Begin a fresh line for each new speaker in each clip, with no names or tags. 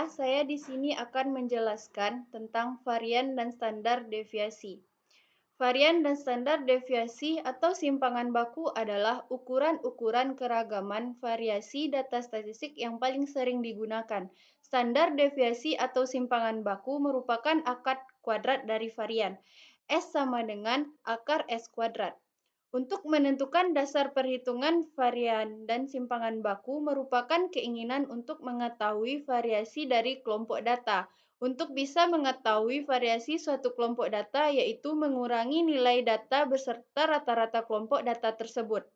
Baiklah, saya di sini akan menjelaskan tentang varian dan standar deviasi. Varian dan standar deviasi atau simpangan baku adalah ukuran-ukuran keragaman variasi data statistik yang paling sering digunakan. Standar deviasi atau simpangan baku merupakan akar kuadrat dari varian. S sama dengan akar S kuadrat. Untuk menentukan dasar perhitungan varian dan simpangan baku merupakan keinginan untuk mengetahui variasi dari kelompok data. Untuk bisa mengetahui variasi suatu kelompok data, yaitu mengurangi nilai data beserta rata-rata kelompok data tersebut.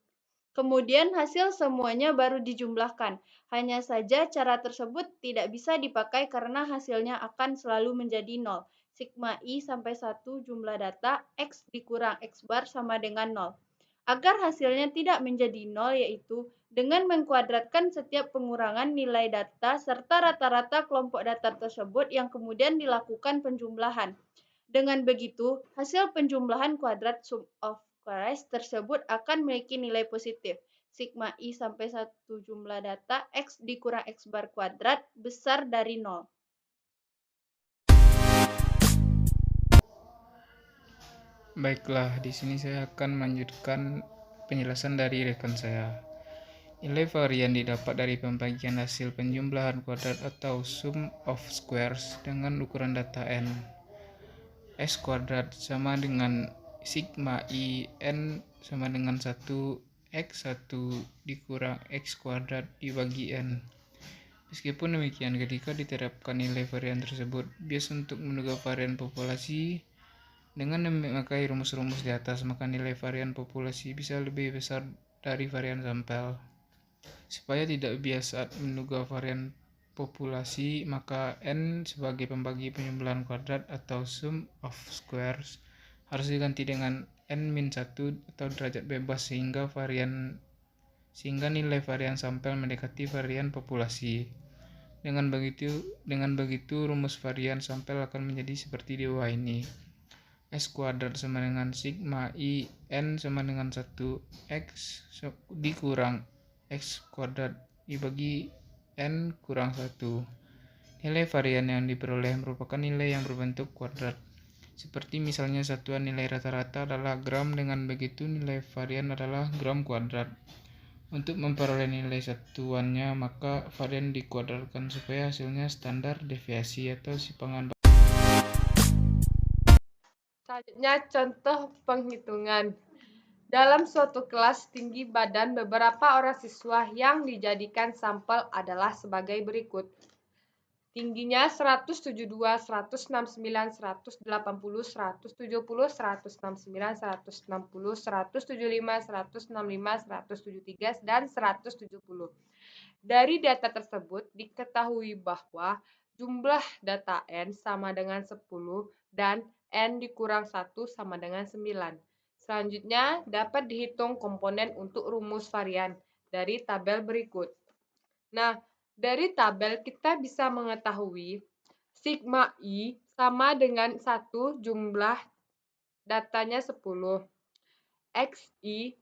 Kemudian hasil semuanya baru dijumlahkan. Hanya saja cara tersebut tidak bisa dipakai karena hasilnya akan selalu menjadi nol. Sigma I sampai 1 jumlah data X dikurang X bar sama dengan nol. Agar hasilnya tidak menjadi nol, yaitu dengan mengkuadratkan setiap pengurangan nilai data serta rata-rata kelompok data tersebut yang kemudian dilakukan penjumlahan. Dengan begitu, hasil penjumlahan kuadrat sum of squares tersebut akan memiliki nilai positif. Sigma I sampai 1 jumlah data X dikurang X bar kuadrat besar dari 0.
Baiklah, di sini saya akan melanjutkan penjelasan dari rekan saya. Nilai varian didapat dari pembagian hasil penjumlahan kuadrat atau sum of squares dengan ukuran data n. S kuadrat sama dengan sigma I n sama dengan 1 X1 dikurang X kuadrat dibagi n. Meskipun demikian, ketika diterapkan nilai varian tersebut, bias untuk menduga varian populasi dengan memakai rumus-rumus di atas, maka nilai varian populasi bisa lebih besar dari varian sampel. Supaya tidak bias saat menduga varian populasi, maka n sebagai pembagi penjumlahan kuadrat atau sum of squares harus diganti dengan n-1 atau derajat bebas sehingga nilai varian sampel mendekati varian populasi. Dengan begitu rumus varian sampel akan menjadi seperti di bawah ini. S kuadrat sama dengan sigma I n sama dengan 1 X dikurang X kuadrat dibagi n kurang 1. Nilai varian yang diperoleh merupakan nilai yang berbentuk kuadrat. Seperti misalnya satuan nilai rata-rata adalah gram, dengan begitu nilai varian adalah gram kuadrat. Untuk memperoleh nilai satuannya, maka varian dikuadratkan supaya hasilnya standar deviasi atau simpangan.
Selanjutnya, contoh penghitungan. Dalam suatu kelas tinggi badan, beberapa orang siswa yang dijadikan sampel adalah sebagai berikut. Tingginya 172, 169, 180, 170, 169, 160, 175, 165, 173, dan 170. Dari data tersebut diketahui bahwa jumlah data N sama dengan 10 dan N dikurang 1 sama dengan 9. Selanjutnya dapat dihitung komponen untuk rumus varian dari tabel berikut. Nah, dari tabel kita bisa mengetahui sigma I sama dengan 1 jumlah datanya 10. XI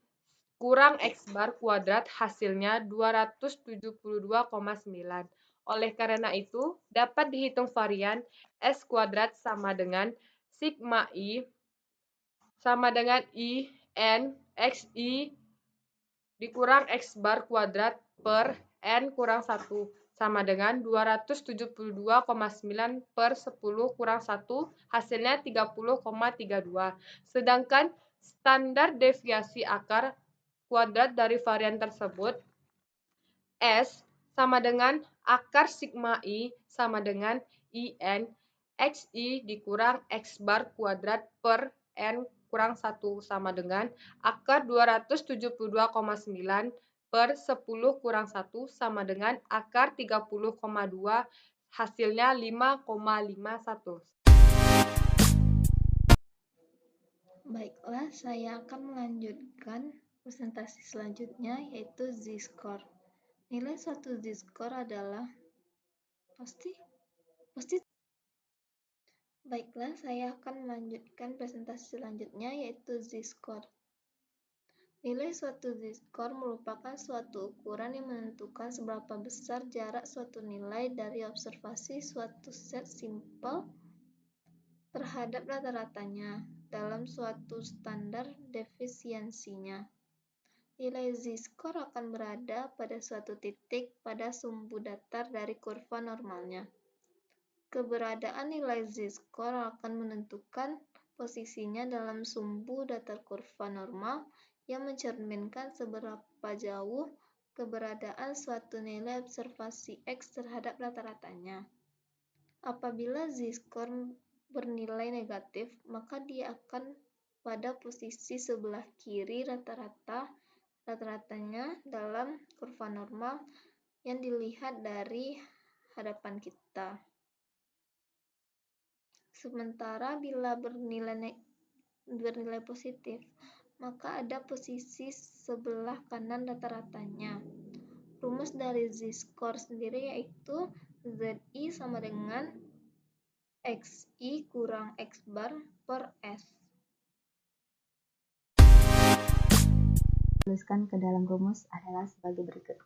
kurang X bar kuadrat hasilnya 272,9. Oleh karena itu, dapat dihitung varian S kuadrat sama dengan sigma I sama dengan I N XI dikurang X bar kuadrat per N kurang 1 sama dengan 272,9 per 10 kurang 1 hasilnya 30,32. Sedangkan standar deviasi akar kuadrat dari varian tersebut S sama dengan akar sigma I sama dengan IN XI dikurang X bar kuadrat per N kurang 1 sama dengan akar 272,9 per 10 kurang 1 sama dengan akar 30,2, hasilnya 5,51.
Baiklah, saya akan melanjutkan presentasi selanjutnya, yaitu z-score. Nilai suatu z-score adalah pasti. Baiklah, saya akan melanjutkan presentasi selanjutnya, yaitu z-score. Nilai suatu z-score merupakan suatu ukuran yang menentukan seberapa besar jarak suatu nilai dari observasi suatu set simpel terhadap rata-ratanya dalam suatu standar defisiensinya. Nilai z-score akan berada pada suatu titik pada sumbu datar dari kurva normalnya. Keberadaan nilai z-score akan menentukan posisinya dalam sumbu datar kurva normal yang mencerminkan seberapa jauh keberadaan suatu nilai observasi X terhadap rata-ratanya. Apabila z-score bernilai negatif, maka dia akan pada posisi sebelah kiri rata-ratanya dalam kurva normal yang dilihat dari hadapan kita. Sementara bila bernilai positif, maka ada posisi sebelah kanan rata-ratanya. Rumus dari z-score sendiri yaitu Zi sama dengan Xi kurang X bar per S.
Tuliskan ke dalam rumus adalah sebagai berikut.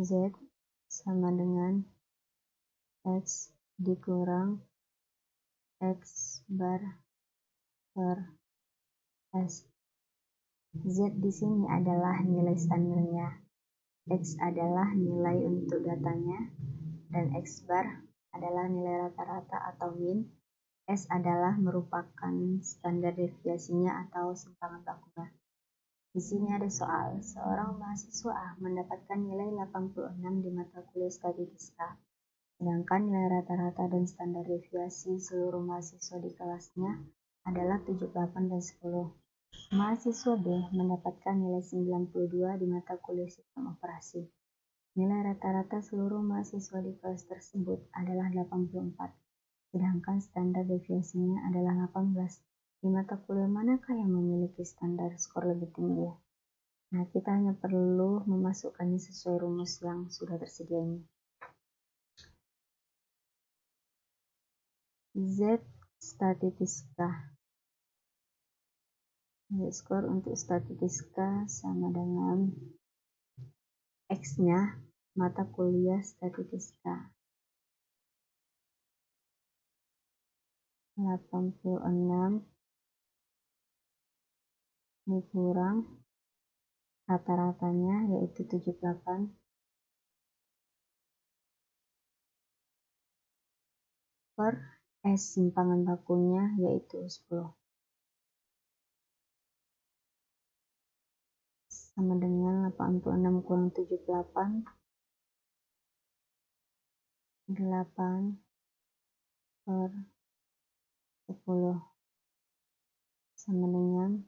Z sama dengan X dikurang X bar per S. Z di sini adalah nilai standarnya, X adalah nilai untuk datanya, dan X bar adalah nilai rata-rata atau mean. S adalah merupakan standar deviasinya atau simpangan bakunya. Di sini ada soal, seorang mahasiswa A mendapatkan nilai 86 di mata kuliah statistika, sedangkan nilai rata-rata dan standar deviasi seluruh mahasiswa di kelasnya adalah 78 dan 10. Mahasiswa B mendapatkan nilai 92 di mata kuliah sistem operasi. Nilai rata-rata seluruh mahasiswa di kelas tersebut adalah 84, sedangkan standar deviasinya adalah 18. Di mata kuliah manakah yang memiliki standar skor lebih tinggi? Nah, kita hanya perlu memasukkannya sesuai rumus yang sudah tersedia ini. Z statistika. Z-skor untuk statistika sama dengan X-nya mata kuliah statistika. 86 dikurang rata-ratanya yaitu 78 per S simpangan bakunya yaitu 10. Sama dengan 86 kurang 78, 8 per 10 sama dengan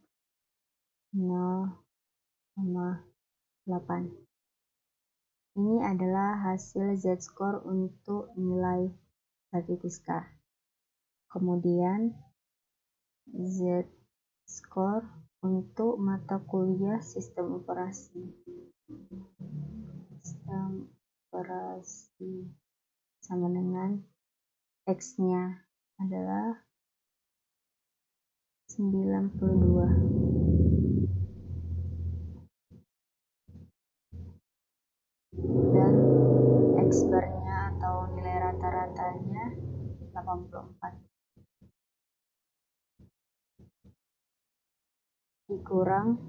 0,8. Ini adalah hasil z-score untuk nilai statistika. Kemudian z-score untuk mata kuliah sistem operasi. Sistem operasi sama dengan X-nya adalah 92. Dan X-bar-nya atau nilai rata-ratanya 84. Dikurang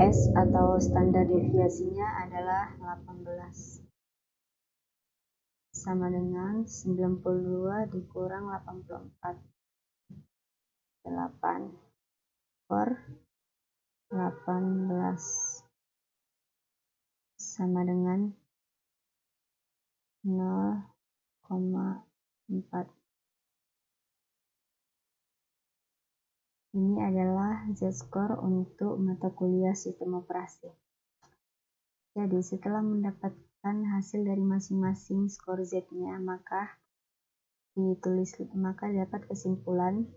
S atau standar deviasinya adalah 18. Sama dengan 92 dikurang 84. 8 per 18 sama dengan 0,4. Ini adalah z-score untuk mata kuliah sistem operasi. Jadi setelah mendapatkan hasil dari masing-masing skor z-nya, maka dapat kesimpulan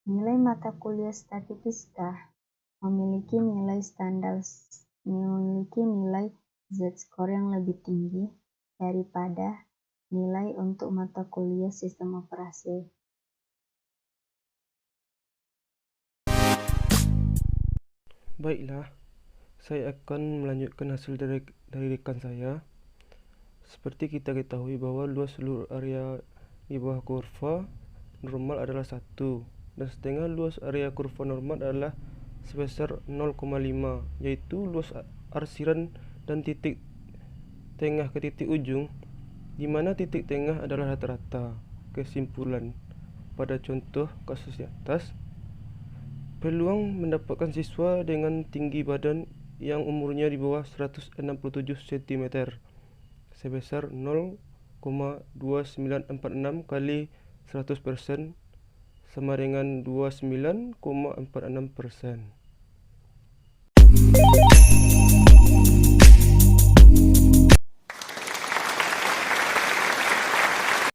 nilai mata kuliah statistika memiliki nilai z-score yang lebih tinggi daripada Nilai untuk mata kuliah Sistem Operasi.
Baiklah, saya akan melanjutkan hasil dari rekan saya. Seperti kita ketahui bahwa luas seluruh area di bawah kurva normal adalah 1, dan setengah luas area kurva normal adalah sebesar 0,5, yaitu luas arsiran dan titik tengah ke titik ujung, di mana titik tengah adalah rata-rata. Kesimpulan, pada contoh kasus di atas, peluang mendapatkan siswa dengan tinggi badan yang umurnya di bawah 167 cm sebesar 0,2946 kali 100% sama dengan 29,46%.